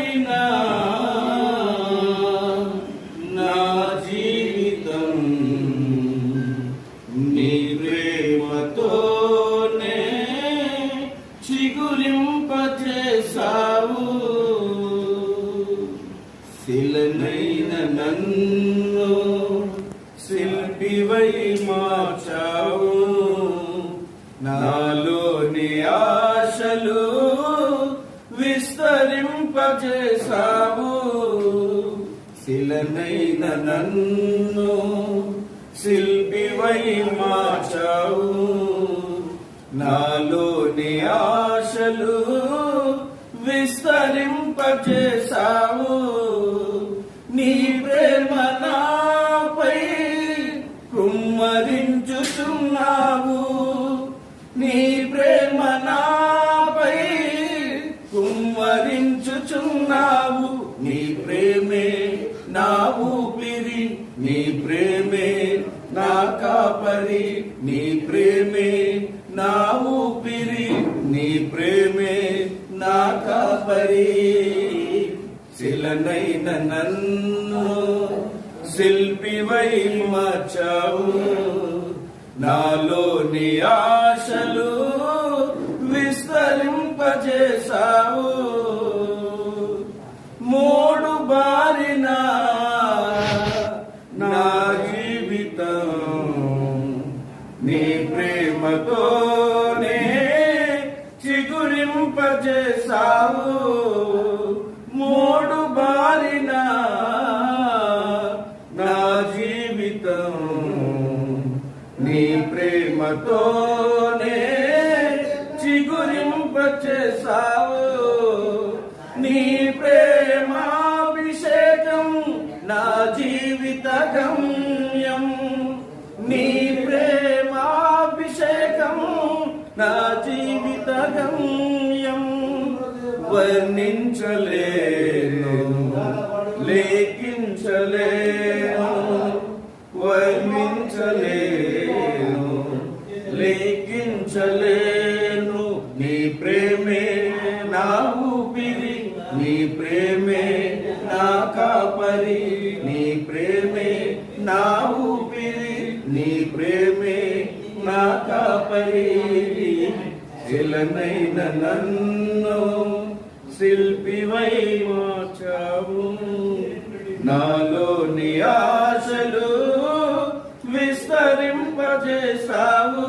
మారిన నా జీవితం నీ ప్రేమతోనే చిగురింపజేసావు. శిలనైన నన్ను శిల్పివై మార్చావు. నాలోని ఆశలు విస్తరింపజేసావు. శిలనైన నన్ను శిల్పివై మార్చావు. నాలోని ఆశలు విస్తరింపజేసావు. నీ ప్రేమ నాపై కుమ్మరించుచున్నావు. నీ ప్రేమ నాపై కుమ్మరించుచున్నావు. నీ ప్రేమే నా ఊపిరి, నీ ప్రేమే నా కాపరి. నీ ప్రేమే నా ఊపిరి, నీ ప్రేమే నా కాపరి. శిలనైన నన్ను శిల్పివై మార్చావు. నాలోని ఆశలు విస్తరింపజేసావు. మోడు బారిన నా జీవితం నీ ప్రేమతోనే చిగురింపజేసావు. మోడు బారిన నా జీవితం నీ ప్రేమతోనే చిగురింపజేసావు. నీ ప్రేమాభిషేకం నా జీవిత గమ్యం. నీ ప్రేమాభిషేకం నా జీవిత గమ్యం. వర్ణించలేను, లేఖించలేను, వర్ణించలేను, లేఖించలేను. నీ ప్రేమే నా ఊపిరి, నీ ప్రేమే నా కాపరి. నీ ప్రేమే నా ఊపిరి, నీ ప్రేమే నా కాపరి. శిలనైన నన్ను శిల్పివై మార్చావు. నాలోని ఆశలు విస్తరింపజేసావు.